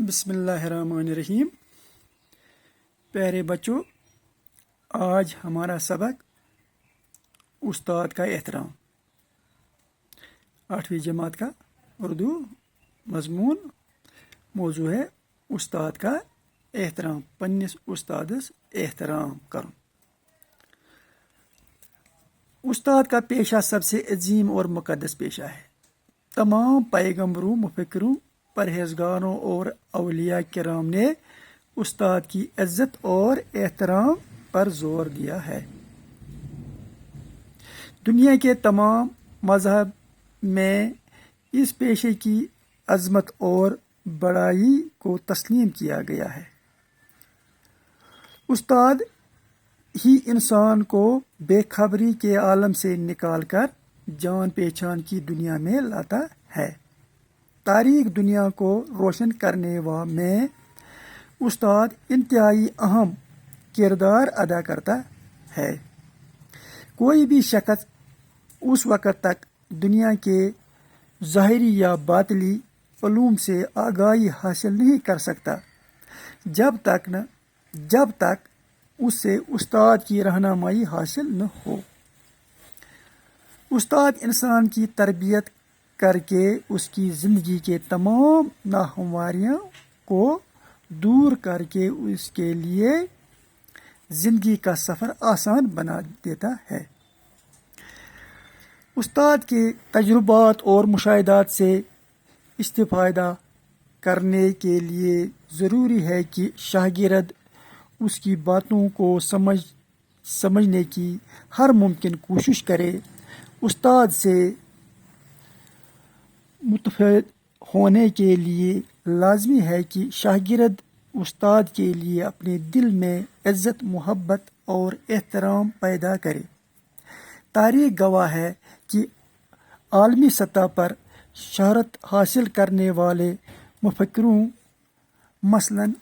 बिस्मिल्लाहिर्रहमानिर्रहीम। प्यारे बच्चों, आज हमारा सबक उस्ताद का एहतराम, 8वीं जमात का उर्दू मजमून। मौजू है उस्ताद का एहतराम, पन्निस उस्तादस एहतराम करुन। उस्ताद का पेशा सबसे अजीम और मुकद्दस पेशा है। तमाम पैगम्बरों, मुफक्किरों, परहेजगारों और औलिया किराम ने उस्ताद की इज्जत और एहतराम पर जोर दिया है। दुनिया के तमाम मजहब में इस पेशे की अजमत और बड़ाई को तस्लीम किया गया है। उस्ताद ही इंसान को बेखबरी के आलम से निकालकर जान पहचान की दुनिया में लाता है। तारीख दुनिया को रोशन करने में उस्ताद इंतहाई अहम किरदार अदा करता है। कोई भी शख्स उस वक़्त तक दुनिया के ज़ाहिरी या बातिली उलूम से आगाही हासिल नहीं कर सकता जब तक उससे उस्ताद की रहनुमाई हासिल न हो। उस्ताद इंसान की तरबियत करके उसकी ज़िंदगी के तमाम नाहमवारियों को दूर करके उसके लिए ज़िंदगी का सफ़र आसान बना देता है। उस्ताद के तजुर्बात और मुशाहिदात से इस्तिफ़ादा करने के लिए ज़रूरी है कि शागिर्द उसकी बातों को समझने की हर मुमकिन कोशिश करे। उस्ताद से मुतफ़िद होने के लिए लाजमी है कि शागिर्द उस्ताद के लिए अपने दिल में इज़्ज़त, मोहब्बत और एहतराम पैदा करे। तारीख़ गवाह है कि आलमी सतह पर शहरत हासिल करने वाले मुफक्किरों, मसलन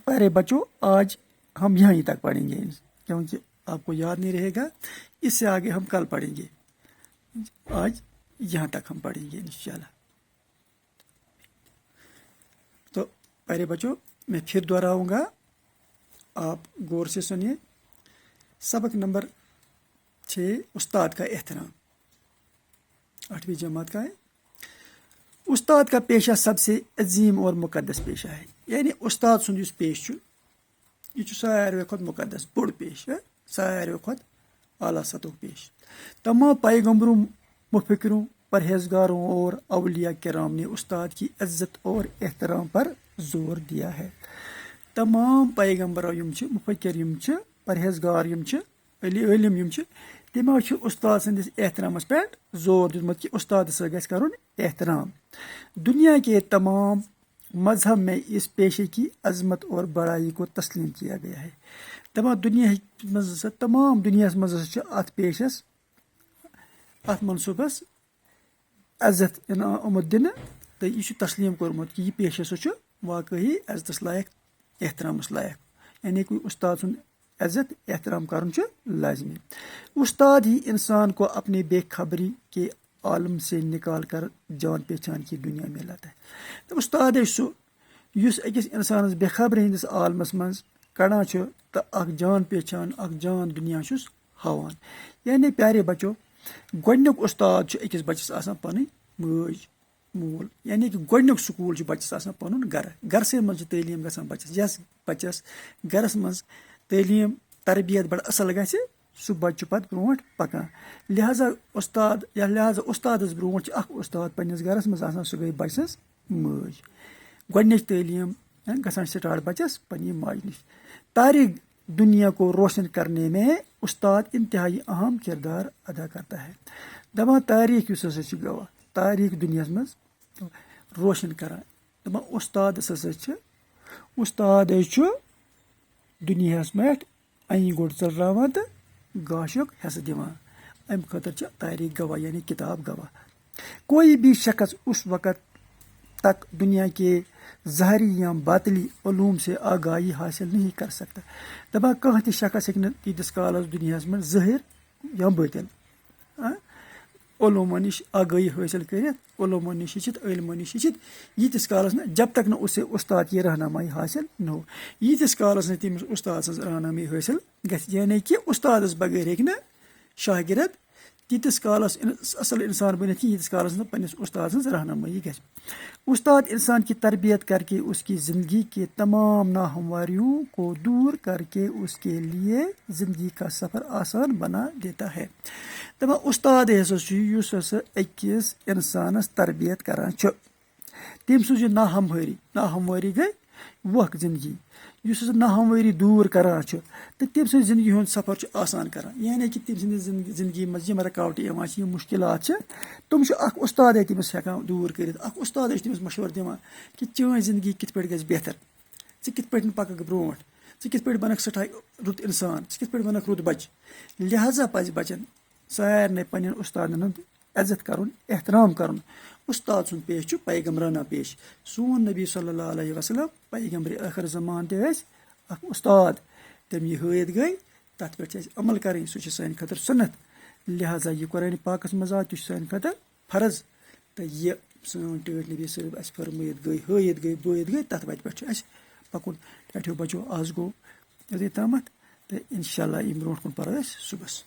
प्यारे बच्चों, आज हम यहीं तक पढ़ेंगे क्योंकि आपको याद नहीं रहेगा। इससे आगे हम कल पढ़ेंगे। आज यहाँ तक हम पढ़ेंगे इंशाल्लाह। तो प्यारे बच्चों, मैं फिर दोहराऊंगा, आप गौर से सुनिए। सबक नंबर 6, उस्ताद का एहतराम, 8वीं जमात का है। उस्ताद का पेशा सबसे अजीम और मुकद्दस पेशा है। यानी उस्ताद सुन इस पेश यह सारे खुद मुकद्दस बोड़ पेश है, सारे खुद आला सतह पेश। तमाम पैगम्बरों, मुफक्किरों, परहेजगारों और औलिया किराम ने उस्ताद की इज्जत और एहतराम पर जोर दिया है। तमाम पैगम्बर मुफक्किर परहेजगार इल्म तमो उस्ताद सन्दिस एहतरामस पे जोर दितमुत कि उस्ताद गژھِ करुन एहतराम। दुनिया के तमाम मजहब में इस पेशे की अजमत और बड़ाई को तस्लीम किया गया है। तमाम दुनिया मज अत पेशस, अत मनसूबस इज्जत आमुत दिन, तो यह तस्लीम कोरमुत कि यह पेश हसा वाकई इज्जतस लायक, एहतरामस लायक। यानी कि उस्ताद सुन इज्जत एहतराम करन लाजमी। उस्ताद ही इंसान को अपनी बेखबरी के आलम से निकाल कर जान पहचान की दुनिया में लाता है। तो उस्ताद सह युस अकिस इंसानस बेखबरी हंदिस आलमस मज कड़ान तो अख जान पहचान, अख जान दुनिया हावान। यानी प्यारे बच्चों, गोडनिक उस्ताद अकिस बच्चस आसान पन मज मूल। यानी कि गोडनिक स्कूल बच्चस आसान पन घर से मज तलीम गसान बच्चस। यस बच्चस घरस मज तलीम तरबियत बड़ असल गژھِ सह बच्चु पत ब्रोट पकान। लिहाजा उस्तादस ब्रोट अख उस्ताद पन्निस घरस मज आसान, सह गई बच्चस मज। गोडनिच तलीम गसान स्टार्ट बच्चस पन्नी माज निश। तारीख दुनिया को रोशन करने में उस्ताद इंतहाई अहम किरदार अदा करता है। दपान तारीख युस हसा गवाह, तारीख दुनिया मज रोशन करान। दपान उस्ताद उस्ताद दुनिया में अं गोड़ चलरावान तो गाशुक हिस्सा दिवान। अम खतर तारीख गवाह यानी किताब गवाह। कोई भी शख्स उस वक़्त तक दुनिया के ज़ाहिरी या बातिली उलूम से आगाही हासिल नहीं कर सकता। दपा कह शख्स तीस कालस दुनिया में ज़ाहिर या बातिल علومو نش آگاہی حٲصِل کٔرِتھ علومو نش ہیٚچھِتھ علمو نش ہیٚچھِتھ ییٖتِس کالس نہٕ جب تک نہٕ اسے استاد کی رہنمائی حٲصِل نہ ہو ییٖتِس کالس نہٕ تٔمِس استاد سٕنٛز رہنمائی حٲصِل گژھِ یعنی کہِ استادس بغٲر ہیٚکہِ نہٕ شاگرد تیٖتِس کالس اصل انسان بٔنِتھ کینٛہہ ییٖتِس کالس نہٕ پننِس استاد سٕنٛز رہنمائی گژھِ استاد انسان کی تربیت کر کے اس کی زندگی کے تمام ناہمواریوں کو دور کر کے اس کے لیے زندگی کا سفر آسان بنا دیتا ہے دپان استاد ہسا چھُ یُس ہسا أکِس انسانس تربیت کران چھُ تٔمۍ سٕنٛز یہِ ناہموٲری گٔے وۄکھ زندگی یُس ہسا ناہموٲری دوٗر کران چھُ تہٕ تٔمۍ سٕنٛزِ زندگی ہُنٛد سفر چھُ آسان کران یعنی کہِ تٔمۍ سٕنٛدِ زندگی منٛز یِم رکاوٹہٕ یِوان چھِ یِم مُشکلات چھِ تِم چھِ اکھ اُستادے تٔمِس ہٮ۪کان دوٗر کٔرِتھ اکھ اُستادے چھُ تٔمِس مشورٕ دِوان کہِ چٲنۍ زندگی کِتھ پٲٹھۍ گژھِ بہتر ژٕ کِتھ پٲٹھۍ پککھ برونٛٹھ ژٕ کِتھ پٲٹھۍ بنکھ سٮ۪ٹھاہ رُت انسان ژٕ کِتھ پٲٹھۍ بنکھ رُت بچہِ لہذا پزِ بچن سارنٕے پننٮ۪ن استادن ہُنٛد عزت کرُن احترام کرُن استاد سُنٛد پیش چھُ پیغمبرانہ پیش سون نبی صلی اللہ علیہ وسلم پیغمبرِ ٲخر زمان تہِ ٲسۍ اکھ استاد تٔمۍ یہِ ہٲیِتھ گٔے تتھ پٮ۪ٹھ چھِ اَسہِ عمل کرٕنۍ سُہ چھُ سانہِ خٲطرٕ سُنت لہذا یہِ قرآنِ پاکس منٛز آو تہِ چھُ سانہِ خٲطرٕ فرض تہٕ یہِ سٲنۍ ٹٲٹھۍ نبی صٲب اَسہِ فرمٲیِتھ گٔے ہٲیِتھ گٔے بٲیِتھ گٔے تتھ وتہِ پٮ۪ٹھ چھُ اَسہِ پکُن ٹھیٹھیو بچو آز گوٚو یوٚتُے تامتھ تہٕ انشاء اللہ ییٚمہِ برونٛٹھ کُن پرو أسۍ صُبحس